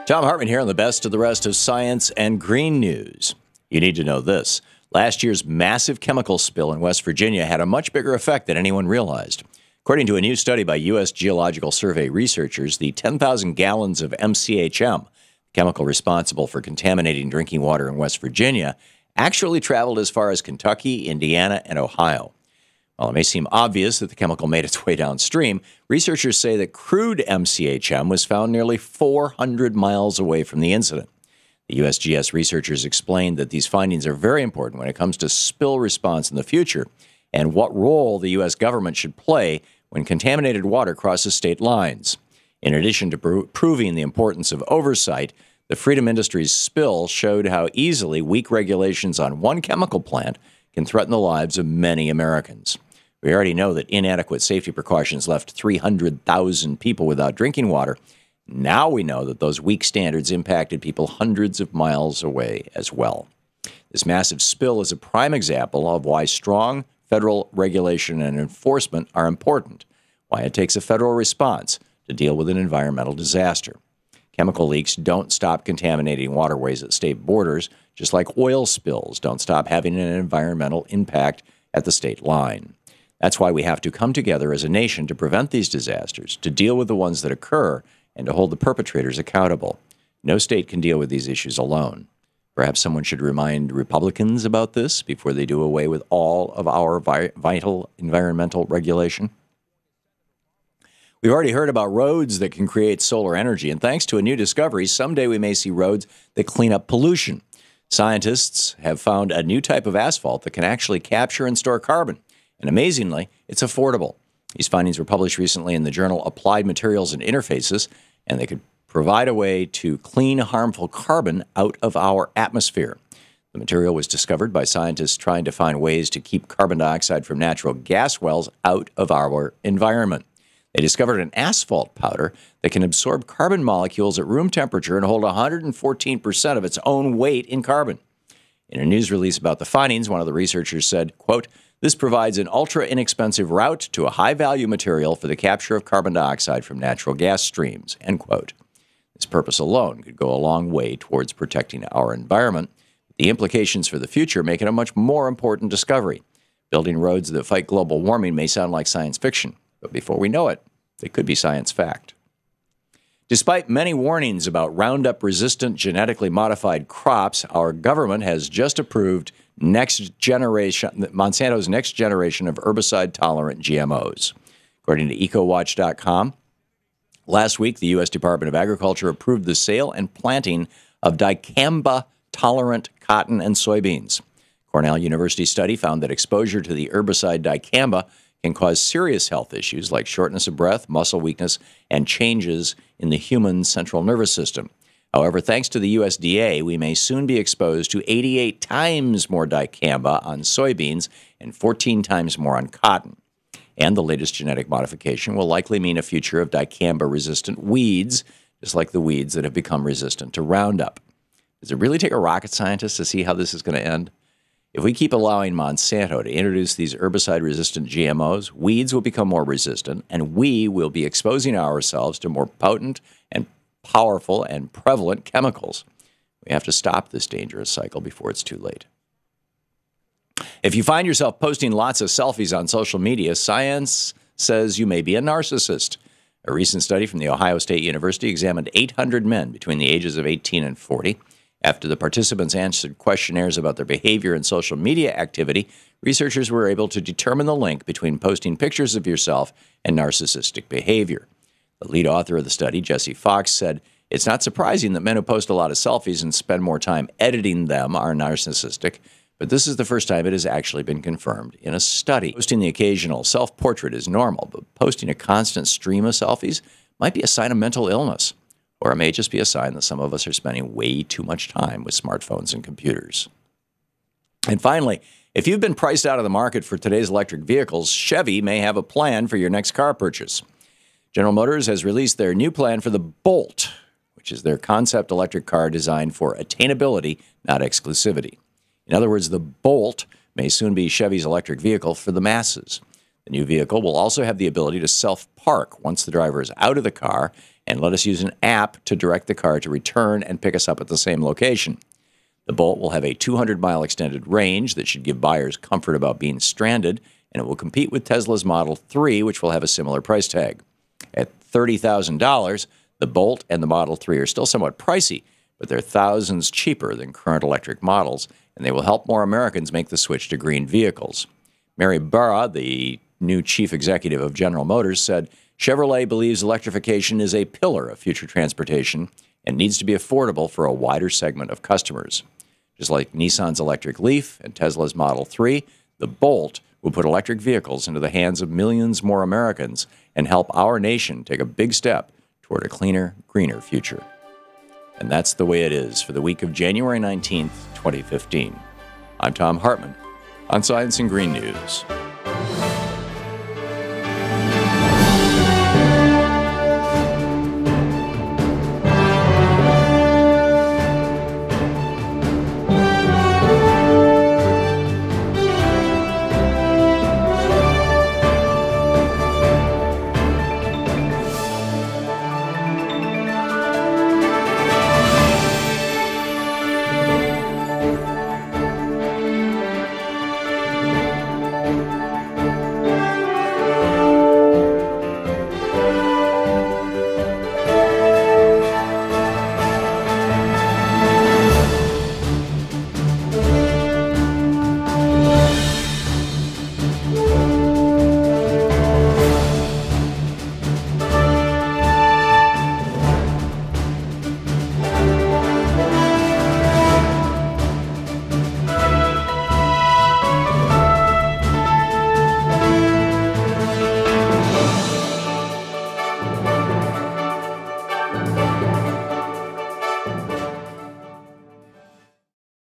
Thom Hartmann here on the best of the rest of science and green news. You need to know this. Last year's massive chemical spill in West Virginia had a much bigger effect than anyone realized. According to a new study by U.S. Geological Survey researchers, the 10,000 gallons of MCHM, chemical responsible for contaminating drinking water in West Virginia, actually traveled as far as Kentucky, Indiana, and Ohio. While it may seem obvious that the chemical made its way downstream, researchers say that crude MCHM was found nearly 400 miles away from the incident. The USGS researchers explained that these findings are very important when it comes to spill response in the future and what role the U.S. government should play when contaminated water crosses state lines. In addition to proving the importance of oversight, the Freedom Industries spill showed how easily weak regulations on one chemical plant can threaten the lives of many Americans. We already know that inadequate safety precautions left 300,000 people without drinking water. Now we know that those weak standards impacted people hundreds of miles away as well. This massive spill is a prime example of why strong federal regulation and enforcement are important, why it takes a federal response to deal with an environmental disaster. Chemical leaks don't stop contaminating waterways at state borders, just like oil spills don't stop having an environmental impact at the state line. That's why we have to come together as a nation to prevent these disasters, to deal with the ones that occur, and to hold the perpetrators accountable. No state can deal with these issues alone. Perhaps someone should remind Republicans about this before they do away with all of our vital environmental regulation. We've already heard about roads that can create solar energy, and thanks to a new discovery, someday we may see roads that clean up pollution. Scientists have found a new type of asphalt that can actually capture and store carbon. And amazingly, it's affordable. These findings were published recently in the journal Applied Materials and Interfaces, and they could provide a way to clean harmful carbon out of our atmosphere. The material was discovered by scientists trying to find ways to keep carbon dioxide from natural gas wells out of our environment. They discovered an asphalt powder that can absorb carbon molecules at room temperature and hold 114% of its own weight in carbon. In a news release about the findings, one of the researchers said, quote, "This provides an ultra-inexpensive route to a high-value material for the capture of carbon dioxide from natural gas streams," end quote. This purpose alone could go a long way towards protecting our environment. The implications for the future make it a much more important discovery. Building roads that fight global warming may sound like science fiction, but before we know it, they could be science fact. Despite many warnings about Roundup-resistant genetically modified crops, our government has just approved Monsanto's next generation of herbicide-tolerant GMOs. According to EcoWatch.com, last week the U.S. Department of Agriculture approved the sale and planting of dicamba-tolerant cotton and soybeans. Cornell University study found that exposure to the herbicide dicamba can cause serious health issues like shortness of breath, muscle weakness, and changes in the human central nervous system. However, thanks to the USDA, we may soon be exposed to 88 times more dicamba on soybeans and 14 times more on cotton. And the latest genetic modification will likely mean a future of dicamba-resistant weeds, just like the weeds that have become resistant to Roundup. Does it really take a rocket scientist to see how this is going to end? If we keep allowing Monsanto to introduce these herbicide-resistant GMOs, weeds will become more resistant, and we will be exposing ourselves to more potent and powerful and prevalent chemicals. We have to stop this dangerous cycle before it's too late. If you find yourself posting lots of selfies on social media, science says you may be a narcissist. A recent study from The Ohio State University examined 800 men between the ages of 18 and 40. After the participants answered questionnaires about their behavior and social media activity, researchers were able to determine the link between posting pictures of yourself and narcissistic behavior. The lead author of the study, Jesse Fox, said, "It's not surprising that men who post a lot of selfies and spend more time editing them are narcissistic, but this is the first time it has actually been confirmed in a study. Posting the occasional self-portrait is normal, but posting a constant stream of selfies might be a sign of mental illness. Or it may just be a sign that some of us are spending way too much time with smartphones and computers." And finally, if you've been priced out of the market for today's electric vehicles, Chevy may have a plan for your next car purchase. General Motors has released their new plan for the Bolt, which is their concept electric car designed for attainability, not exclusivity. In other words, the Bolt may soon be Chevy's electric vehicle for the masses. The new vehicle will also have the ability to self-park once the driver is out of the car and let us use an app to direct the car to return and pick us up at the same location. The Bolt will have a 200-mile extended range that should give buyers comfort about being stranded, and it will compete with Tesla's Model 3, which will have a similar price tag. At $30,000, the Bolt and the Model 3 are still somewhat pricey, but they're thousands cheaper than current electric models, and they will help more Americans make the switch to green vehicles. Mary Barra, the new chief executive of General Motors, said, Chevrolet believes electrification is a pillar of future transportation and needs to be affordable for a wider segment of customers. Just like Nissan's electric Leaf and Tesla's Model 3, the Bolt will put electric vehicles into the hands of millions more Americans and help our nation take a big step toward a cleaner, greener future. And that's the way it is for the week of January 19th, 2015. I'm Thom Hartmann on Science and Green News.